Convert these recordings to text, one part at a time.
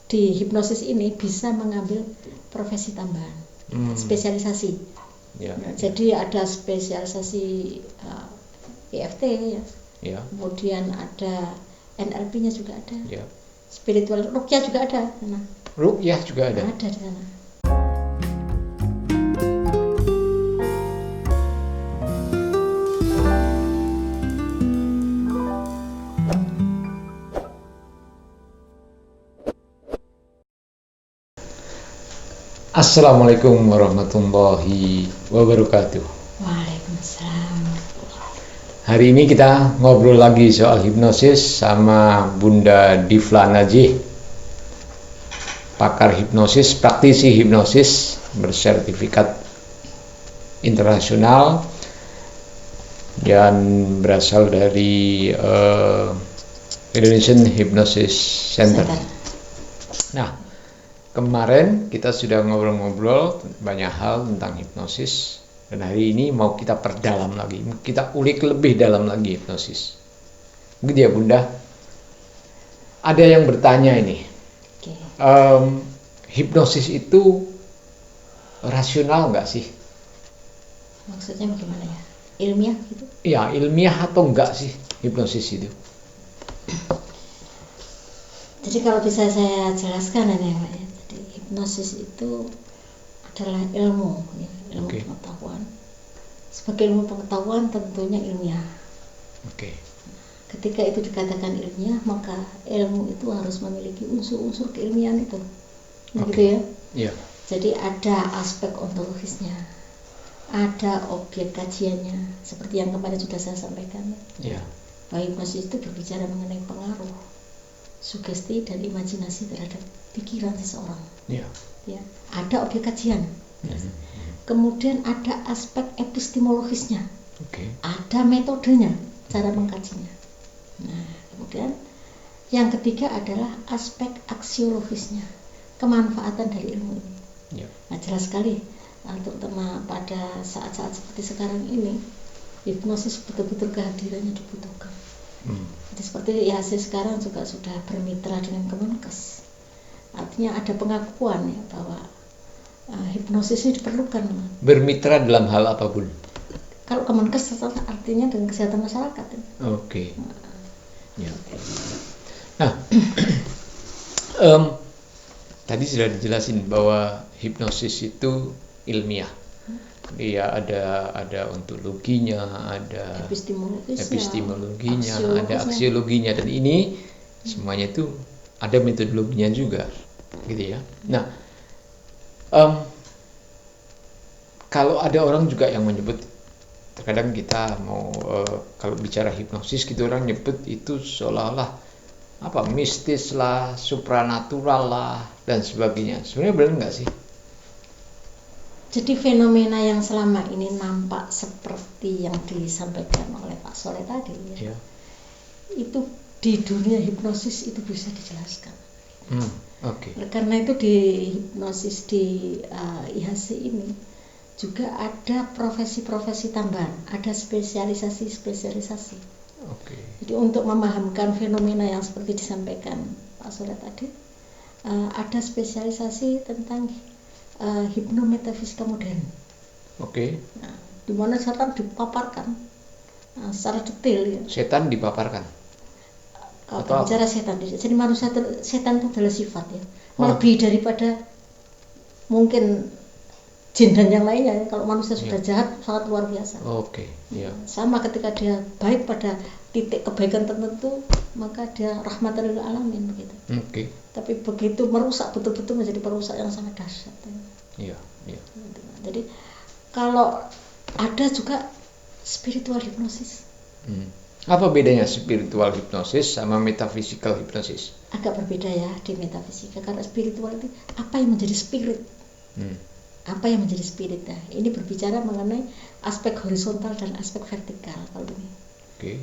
di hipnosis ini bisa mengambil profesi tambahan, spesialisasi. Jadi ada spesialisasi EFT ya. Kemudian ada NLP-nya juga ada. Spiritual ruqyah juga ada. Ruqyah juga ada. Ada di sana. Assalamualaikum warahmatullahi wabarakatuh. Waalaikumsalam. Hari ini kita ngobrol lagi soal hipnosis sama Bunda Difla Najih, pakar hipnosis, praktisi hipnosis bersertifikat internasional dan berasal dari Indonesian Hypnosis Center. Nah, kemarin kita sudah ngobrol-ngobrol banyak hal tentang hipnosis, dan hari ini mau kita perdalam lagi, kita ulik lebih dalam lagi hipnosis. Begitu ya Bunda? Ada yang bertanya ini, hipnosis itu rasional nggak sih? Maksudnya bagaimana ya? Ilmiah gitu? Iya, ilmiah atau enggak sih hipnosis itu? Jadi kalau bisa saya jelaskan ini Pak ya. Hipnosis itu adalah ilmu pengetahuan. Sebagai ilmu pengetahuan tentunya ilmiah. Ketika itu dikatakan ilmiah, maka ilmu itu harus memiliki unsur-unsur keilmiahan itu. Gitu ya. Yeah. Jadi ada aspek ontologisnya, ada objek kajiannya, seperti yang kemarin sudah saya sampaikan. Bahwa hipnosis itu berbicara mengenai pengaruh, sugesti dan imajinasi terhadap pikiran seseorang. Ya, ada objek kajian. Kemudian ada aspek epistemologisnya. Ada metodenya, cara mengkajinya. Nah, kemudian yang ketiga adalah aspek aksiologisnya, kemanfaatan dari ilmu ini. Nah, jelas sekali, terutama pada saat-saat seperti sekarang ini, hipnosis betul-betul kehadirannya dibutuhkan. Jadi seperti IHC sekarang juga sudah bermitra dengan Kemenkes. Artinya ada pengakuan ya bahwa hipnosis ini diperlukan. Bermitra dalam hal apapun. Kalau Kemenkes artinya dengan kesehatan masyarakat. Nah, tadi sudah dijelasin bahwa hipnosis itu ilmiah. Dia ada ontologinya, ada epistemologinya, ada aksiologinya, dan ini semuanya itu ada metodologinya juga, gitu ya. Nah, kalau ada orang juga yang menyebut, terkadang kita mau kalau bicara hipnosis gitu orang nyebut itu seolah-olah mistis lah, supranatural lah dan sebagainya. Sebenarnya benar nggak sih? Jadi fenomena yang selama ini nampak seperti yang disampaikan oleh Pak Soleh tadi itu di dunia hipnosis itu bisa dijelaskan. Karena itu di hipnosis di IHC ini juga ada profesi-profesi tambahan, ada spesialisasi. Jadi untuk memahamkan fenomena yang seperti disampaikan Pak Soleh tadi, ada spesialisasi tentang hipnometafisika modern. Nah, di mana setan dipaparkan secara detail ya. Setan dipaparkan. Kalau bicara setan, jadi manusia setan itu adalah sifat ya. Lebih daripada mungkin jin dan yang lainnya ya. Kalau manusia sudah jahat sangat luar biasa. Sama ketika dia baik pada titik kebaikan tertentu, maka dia rahmatan lil alamin begitu. Tapi begitu merusak, betul-betul menjadi perusak yang sangat dahsyat. Jadi kalau ada juga spiritual hipnosis. Apa bedanya spiritual hipnosis sama metaphysical hipnosis? Agak berbeda ya di metafisika, karena spiritual itu apa yang menjadi spirit. Apa yang menjadi spirit? Nah, ini berbicara mengenai aspek horizontal dan aspek vertikal. Kalau ini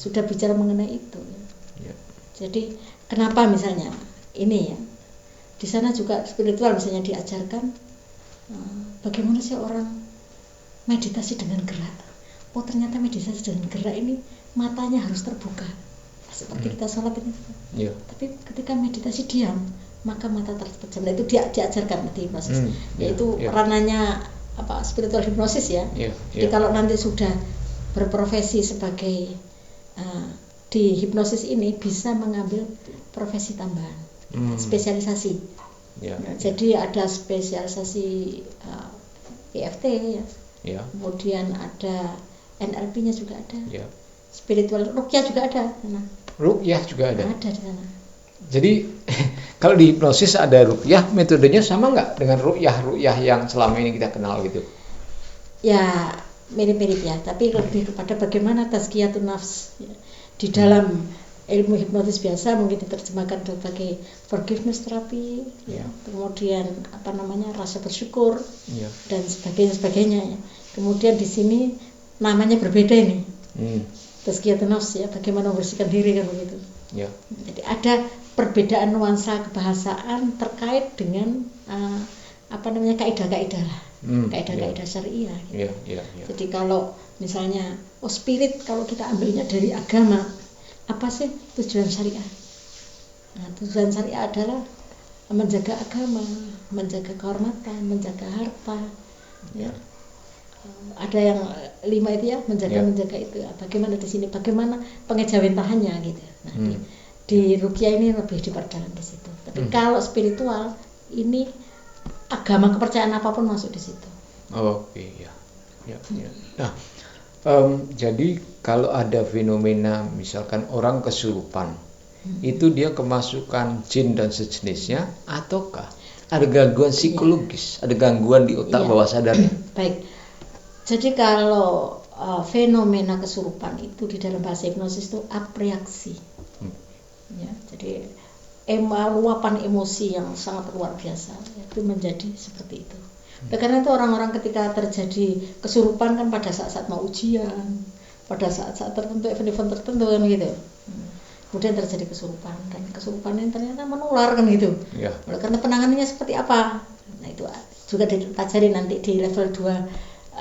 sudah bicara mengenai itu. Jadi kenapa misalnya ini ya? Di sana juga spiritual misalnya diajarkan bagaimana sih orang meditasi dengan gerak. Oh ternyata meditasi dengan gerak ini matanya harus terbuka seperti kita sholat ini. Tapi ketika meditasi diam, maka mata terpejam. Nah, itu diajarkan di hipnosis, yaitu ranahnya spiritual hipnosis ya. Jadi kalau nanti sudah berprofesi sebagai di hipnosis ini bisa mengambil profesi tambahan, spesialisasi. Jadi ada spesialisasi EFT ya. Kemudian ada NLP-nya juga ada. Spiritual ruqyah juga ada. Ruqyah juga ada. Ada di sana. Jadi kalau di hipnosis ada ruqyah, metodenya sama nggak dengan ruqyah yang selama ini kita kenal gitu? Ya mirip-mirip ya, tapi lebih kepada bagaimana tazkiyatun nafs ya. Di dalam ilmu hipnotis biasa mungkin diterjemahkan sebagai forgiveness terapi, kemudian rasa bersyukur dan sebagainya ya. Kemudian di sini namanya berbeda ini, tazkiyatun nafs ya, bagaimana membersihkan diri kan begitu. Jadi ada perbedaan nuansa kebahasaan terkait dengan kaidah-kaidah lah, kaidah-kaidah syariah. Gitu. Jadi kalau misalnya spirit, kalau kita ambilnya dari agama, apa sih tujuan syariah? Nah, tujuan syariah adalah menjaga agama, menjaga kehormatan, menjaga harta. Ya. Ada yang 5 itu ya, menjaga itu. Bagaimana di sini? Bagaimana pengejawentahannya gitu. Nah, di ruqyah ini lebih diperdalam di situ. Tapi kalau spiritual ini agama, kepercayaan apapun masuk di situ. Nah, jadi kalau ada fenomena misalkan orang kesurupan, itu dia kemasukan jin dan sejenisnya, ataukah ada gangguan psikologis, ada gangguan di otak bawah sadarnya? Baik. Jadi kalau fenomena kesurupan itu di dalam bahasa hipnosis itu apreaksi. Ya, jadi luapan emosi yang sangat luar biasa itu menjadi seperti itu. Karena itu orang-orang ketika terjadi kesurupan kan pada saat-saat mau ujian, pada saat-saat tertentu, event-event tertentu kan gitu. Kemudian terjadi kesurupan, dan kesurupan ini ternyata menular kan gitu. Karena penanganannya seperti apa? Nah, itu juga dipelajari nanti di level 2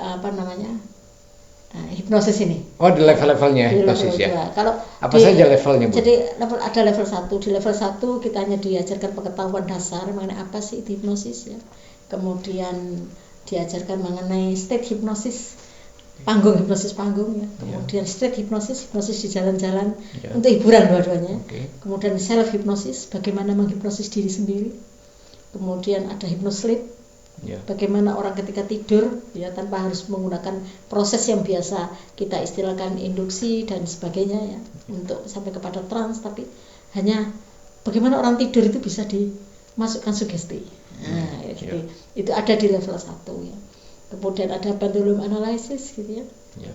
hipnosis ini. Di level-levelnya hipnosis ya. Kalau apa saja levelnya, Bu? Jadi ada level 1. Di level 1 kita hanya diajarkan pengetahuan dasar mengenai apa sih itu hipnosis ya. Kemudian diajarkan mengenai state hipnosis, hipnosis panggung ya. Kemudian state hipnosis di jalan-jalan untuk hiburan dua-duanya. Kemudian self hipnosis, bagaimana menghipnosis diri sendiri. Kemudian ada hypnosleep, bagaimana orang ketika tidur ya tanpa harus menggunakan proses yang biasa kita istilahkan induksi dan sebagainya ya, untuk sampai kepada trans, tapi hanya bagaimana orang tidur itu bisa dimasukkan sugesti. Nah, itu ada di level 1 ya. Kemudian ada pendulum analysis gitu ya.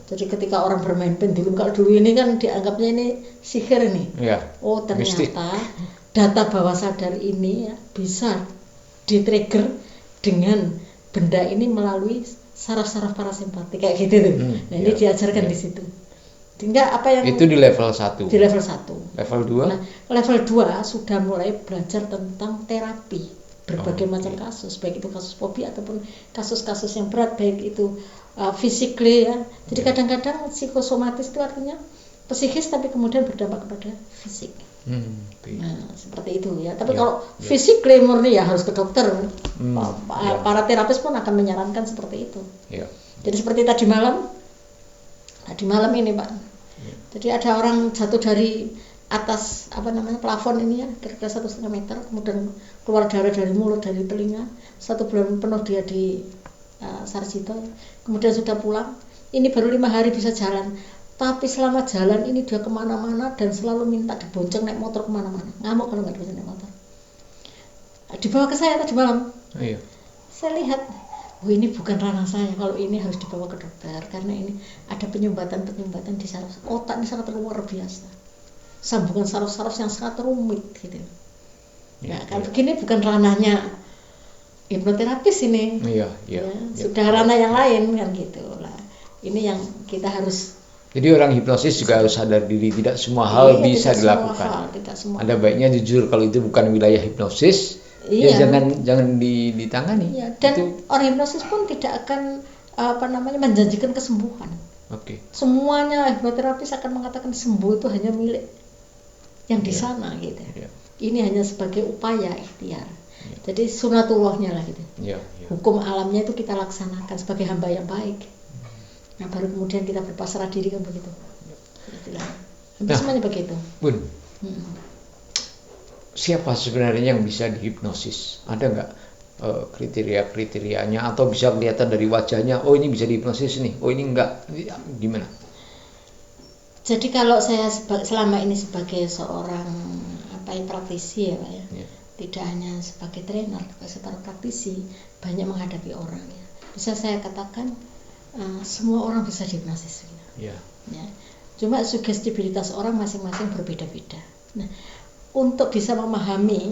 Jadi ketika orang bermain pendulum, kalau dulu ini kan dianggapnya ini sihir nih. Ternyata mistik. Data bawah sadar ini ya bisa di-trigger dengan benda ini melalui saraf-saraf parasimpatik kayak gitu tuh. Nah, ini diajarkan di situ. Sehingga apa yang itu di level 1. Di level 1. Level 2? Nah, level 2 sudah mulai belajar tentang terapi berbagai macam kasus, baik itu kasus fobia ataupun kasus-kasus yang berat, baik itu physically ya. Jadi kadang-kadang psikosomatis itu artinya psikis tapi kemudian berdampak kepada fisik. Nah, seperti itu ya. Tapi kalau physically murni ya harus ke dokter. Para terapis pun akan menyarankan seperti itu. Jadi seperti tadi malam ini Pak. Jadi ada orang jatuh dari atas plafon ini ya, kira-kira 1,5 meter, kemudian keluar darah dari mulut, dari telinga. 1 bulan penuh dia di Sarjito, kemudian sudah pulang. Ini baru 5 hari bisa jalan, tapi selama jalan ini dia kemana-mana dan selalu minta dibonceng naik motor kemana-mana. Ngamuk kalau nggak bisa naik motor. Dibawa ke saya tadi malam. Saya lihat, ini bukan ranah saya, kalau ini harus dibawa ke dokter karena ini ada penyumbatan di saraf otak, ini sangat luar biasa. Sambungan saraf-saraf yang sangat rumit gitu. Kalau begini bukan ranahnya hipnoterapis ini. Sudah ranah yang lain kan gitu lah. Ini yang kita harus. Jadi orang hipnosis juga harus sadar diri, tidak semua hal bisa dilakukan. Ada baiknya jujur kalau itu bukan wilayah hipnosis, jangan ditangani. Dan orang hipnosis pun tidak akan menjanjikan kesembuhan. Semuanya hipnoterapis akan mengatakan sembuh itu hanya milik yang di sana gitu. Ini hanya sebagai upaya ikhtiar. Jadi sunatullahnya lah gitu. Hukum alamnya itu kita laksanakan sebagai hamba yang baik. Nah baru kemudian kita berpasrah diri kan begitu. Hampir semuanya begitu. Bun, siapa sebenarnya yang bisa dihipnosis? Ada nggak kriteria-kriterianya atau bisa kelihatan dari wajahnya? Oh ini bisa dihipnosis nih. Oh ini enggak. Gimana? Jadi kalau saya selama ini sebagai seorang praktisi ya Pak ya. Tidak hanya sebagai trainer, sebagai praktisi banyak menghadapi orang ya. Bisa saya katakan semua orang bisa dihipnosis. Ya. Cuma sugestibilitas orang masing-masing berbeda-beda. Nah, untuk bisa memahami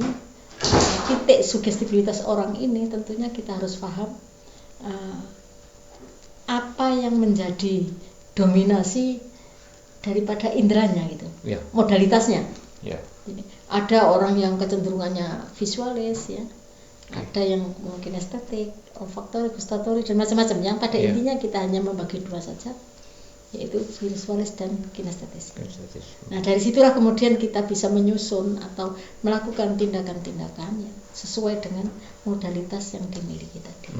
titik sugestibilitas orang ini, tentunya kita harus paham apa yang menjadi dominasi daripada inderanya gitu, modalitasnya. Ada orang yang kecenderungannya visualis ya, ada yang mungkin estetik, olfaktori, gustatori dan macam-macam. Yang pada intinya kita hanya membagi dua saja, yaitu visualis dan kinestetis. Nah dari situlah kemudian kita bisa menyusun atau melakukan tindakan-tindakan ya, sesuai dengan modalitas yang dimiliki tadi.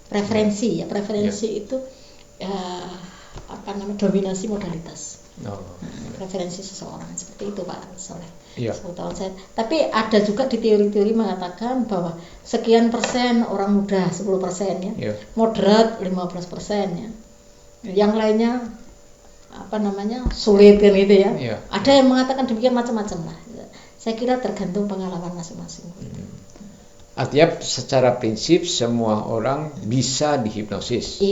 Preferensi itu dominasi modalitas. Preferensi seseorang seperti itu Pak Soleh. Sepengetahuan saya. Tapi ada juga di teori-teori mengatakan bahwa sekian persen orang muda 10% ya, moderat 15% ya, yang lainnya sulit kan gitu ya. Ada yang mengatakan demikian macam-macam lah. Saya kira tergantung pengalaman masing-masing. Artinya secara prinsip semua orang bisa dihipnosis.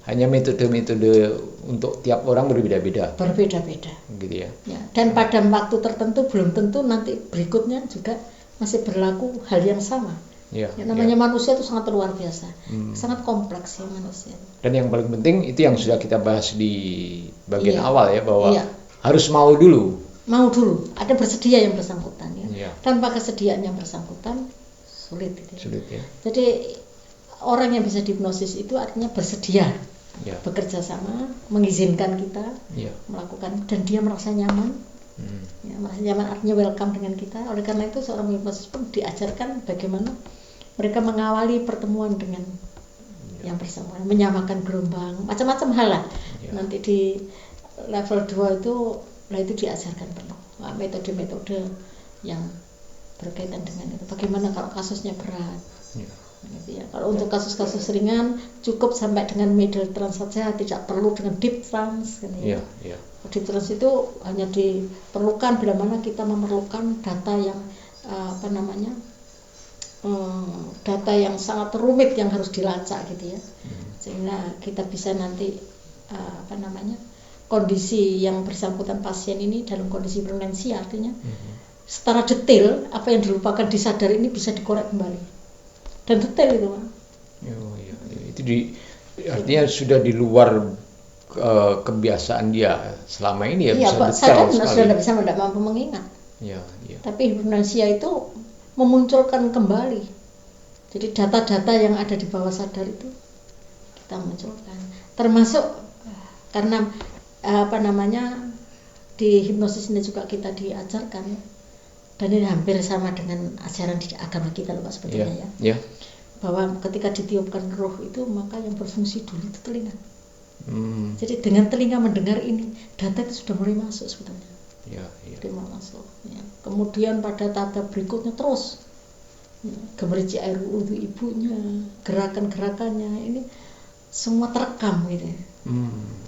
Hanya metode-metode untuk tiap orang berbeda-beda. Gitu ya. Dan pada waktu tertentu belum tentu nanti berikutnya juga masih berlaku hal yang sama. Namanya manusia itu sangat luar biasa, sangat kompleks ya manusia. Dan yang paling penting itu yang sudah kita bahas di bagian awal ya, bahwa harus mau dulu. Ada bersedia yang bersangkutan ya. Tanpa kesediaan yang bersangkutan sulit ya. Jadi orang yang bisa dihipnosis itu artinya bersedia. Bekerja sama, mengizinkan kita melakukan, dan dia merasa nyaman. Merasa nyaman artinya welcome dengan kita. Oleh karena itu seorang hipnosis pun diajarkan bagaimana mereka mengawali pertemuan dengan yang bersangkutan, menyamakan gelombang, macam-macam hal lah. Nanti di level 2 itu diajarkan penuh metode-metode yang berkaitan dengan itu. Bagaimana kalau kasusnya berat? Gitu ya. Kalau untuk kasus-kasus ringan cukup sampai dengan middle trance saja, tidak perlu dengan deep trance kan ya. Deep trance itu hanya diperlukan bila mana kita memerlukan data yang data yang sangat rumit yang harus dilacak gitu ya. Sehingga kita bisa nanti kondisi yang bersangkutan pasien ini dalam kondisi demensia, artinya secara detail apa yang dilupakan disadari ini bisa dikorek kembali. Dan detail itu Pak. Itu artinya sudah di luar kebiasaan dia selama ini ya, bisa detail sekali. Sudah tidak mampu mengingat. Tapi hipnosia itu memunculkan kembali. Jadi data-data yang ada di bawah sadar itu kita munculkan. Termasuk karena di hipnosis ini juga kita diajarkan. Dan ini hampir sama dengan ajaran di agama kita loh Pak sebetulnya ya. Bahwa ketika ditiupkan roh itu maka yang berfungsi dulu itu telinga. Jadi dengan telinga mendengar ini, data itu sudah mulai masuk sebetulnya. Sudah mulai masuk. Kemudian pada tahap berikutnya terus gemericik air wudhu ibunya, gerakan-gerakannya ini semua terekam gitu.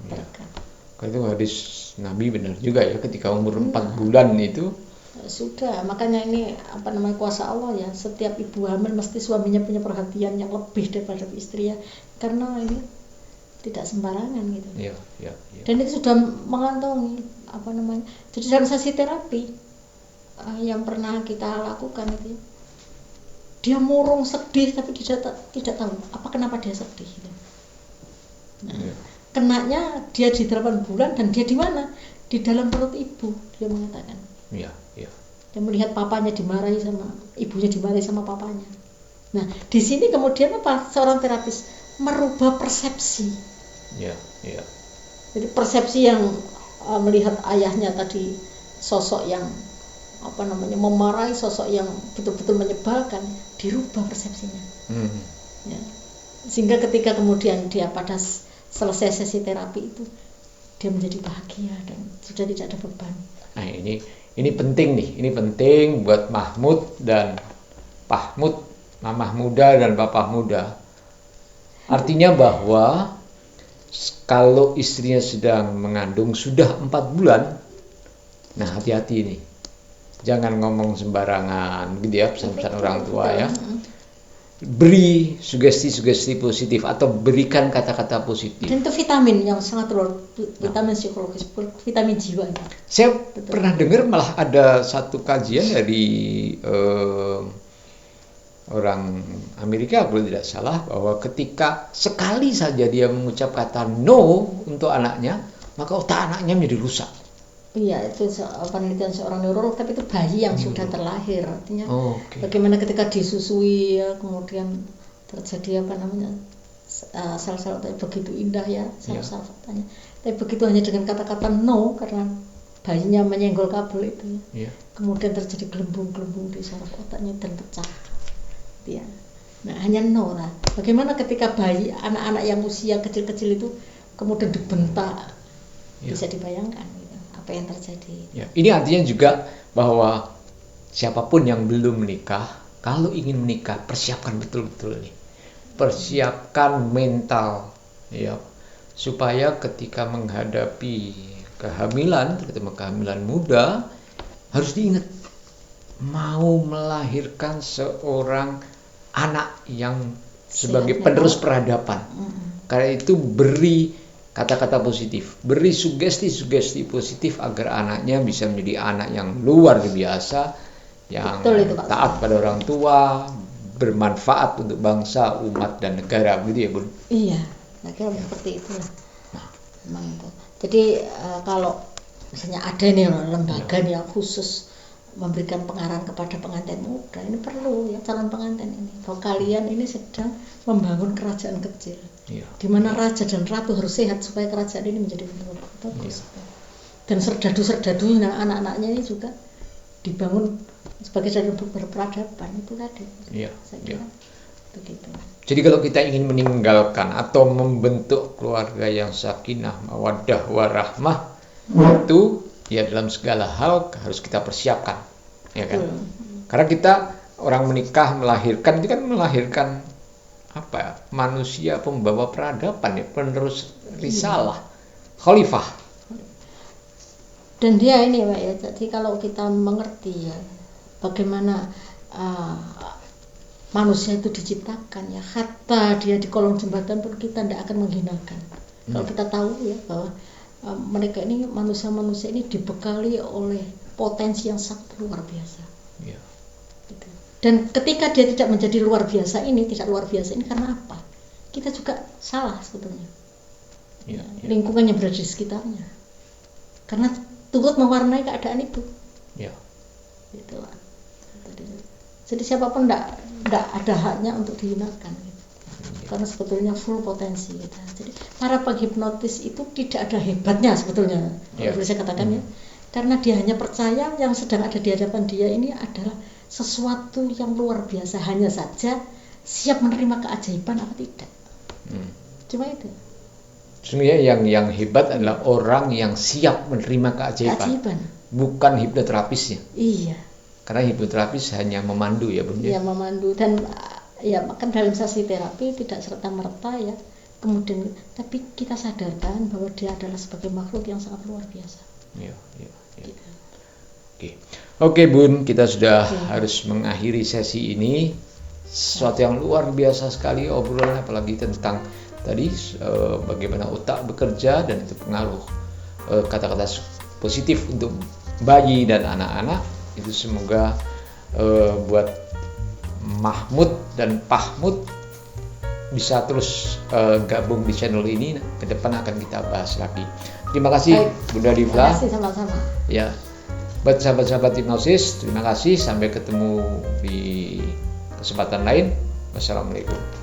Terekam. Itu hadis Nabi benar juga ya, ketika umur 4 bulan itu sudah, makanya ini kuasa Allah ya. Setiap ibu hamil mesti suaminya punya perhatian yang lebih daripada istri ya, karena ini tidak sembarangan gitu. Dan itu sudah mengantongi jadi dalam sesi terapi yang pernah kita lakukan itu, dia murung sedih tapi tidak tahu kenapa dia sedih gitu. Kenanya dia di 8 bulan dan dia di mana? Di dalam perut ibu, dia mengatakan. Dia melihat papanya dimarahi sama ibunya, dimarahi sama papanya. Nah, di sini kemudian seorang terapis merubah persepsi. Jadi persepsi yang melihat ayahnya tadi sosok yang memarahi sosok yang betul-betul menyebalkan, dirubah persepsinya. Ya. Sehingga ketika kemudian dia pada selesai sesi terapi itu, dia menjadi bahagia dan sudah tidak ada beban. Nah ini penting nih, ini penting buat Mahmud dan Pahmud, mamah muda dan papa muda. Artinya bahwa kalau istrinya sedang mengandung sudah 4 bulan, nah hati-hati nih, jangan ngomong sembarangan gitu ya, pesan-pesan orang tua ya. Beri sugesti-sugesti positif atau berikan kata-kata positif. Dan itu vitamin yang sangat luar, vitamin psikologis, vitamin jiwa. Saya pernah dengar malah ada satu kajian dari orang Amerika kalau tidak salah, bahwa ketika sekali saja dia mengucap kata no untuk anaknya, maka otak anaknya menjadi rusak. Iya, itu penelitian seorang neurolog, tapi itu bayi yang sudah terlahir. Artinya bagaimana ketika disusui ya, kemudian terjadi sel-sel otak begitu indah ya, sel-sel otaknya. Tapi begitu hanya dengan kata-kata no, karena bayinya menyenggol kabel itu ya. Kemudian terjadi gelembung-gelembung di saraf otaknya dan pecah. Ya. Nah, hanya no lah. Bagaimana ketika bayi, anak-anak yang usia kecil-kecil itu kemudian dibentak, bisa dibayangkan apa yang terjadi. Ya, ini artinya juga bahwa siapapun yang belum menikah, kalau ingin menikah, persiapkan betul-betul nih. Persiapkan mental ya, supaya ketika menghadapi kehamilan, terutama kehamilan muda, harus diingat mau melahirkan seorang anak yang sebagai penerus peradaban. Karena itu beri kata-kata positif, beri sugesti-sugesti positif agar anaknya bisa menjadi anak yang luar biasa, yang taat pada orang tua, bermanfaat untuk bangsa, umat, dan negara, gitu ya Bun? Iya, saya kira seperti itu. Memang itu. Jadi kalau misalnya ada nih lembaga yang khusus memberikan pengarahan kepada pengantin muda, ini perlu ya, calon pengantin ini, bahwa kalian ini sedang membangun kerajaan kecil, di mana raja dan ratu harus sehat supaya kerajaan ini menjadi bagus. Dan serdadu-serdadu anak-anaknya ini juga dibangun sebagai serdadu berperadaban, itu tadi. Saya kira begitu. Jadi kalau kita ingin meninggalkan atau membentuk keluarga yang sakinah, mawaddah, warahmah, itu ya dalam segala hal harus kita persiapkan, ya kan? Karena kita orang menikah, melahirkan itu kan melahirkan apa? Manusia pembawa peradaban ya, penerus risalah, khalifah. Dan dia ini Pak ya, jadi kalau kita mengerti ya bagaimana manusia itu diciptakan ya, hatta dia di kolong jembatan pun kita tidak akan menghinakan. Kalau kita tahu ya bahwa mereka ini manusia-manusia ini dibekali oleh potensi yang sangat luar biasa. Gitu. Dan ketika dia tidak menjadi luar biasa ini, tidak luar biasa ini karena apa? Kita juga salah sebetulnya. Lingkungan yang berada di sekitarnya. Karena turut mewarnai keadaan itu. Gitu lah. Jadi siapapun tidak ada haknya untuk dihinakan. Karena sebetulnya full potensi kita. Jadi para penghipnotis itu tidak ada hebatnya sebetulnya, boleh saya katakan ya, karena dia hanya percaya yang sedang ada di hadapan dia ini adalah sesuatu yang luar biasa, hanya saja siap menerima keajaiban apa tidak. Cuma itu. Sebenarnya yang hebat adalah orang yang siap menerima keajaiban. Bukan hipnoterapisnya. Iya. Karena hipnoterapis hanya memandu ya Bun. Iya, memandu, dan ya kan dalam sesi terapi tidak serta-merta ya kemudian, tapi kita sadarkan bahwa dia adalah sebagai makhluk yang sangat luar biasa. Gitu. Oke Bun, kita sudah harus mengakhiri sesi ini. Sesuatu yang luar biasa sekali obrolan, apalagi tentang tadi bagaimana otak bekerja dan itu pengaruh kata-kata positif untuk bayi dan anak-anak. Itu semoga buat Mahmud dan Pahmud bisa terus gabung di channel ini. Ke depan akan kita bahas lagi. Terima kasih Bunda Divla. Terima kasih sama-sama. Ya, buat sahabat-sahabat hipnosis, terima kasih. Sampai ketemu di kesempatan lain. Wassalamualaikum.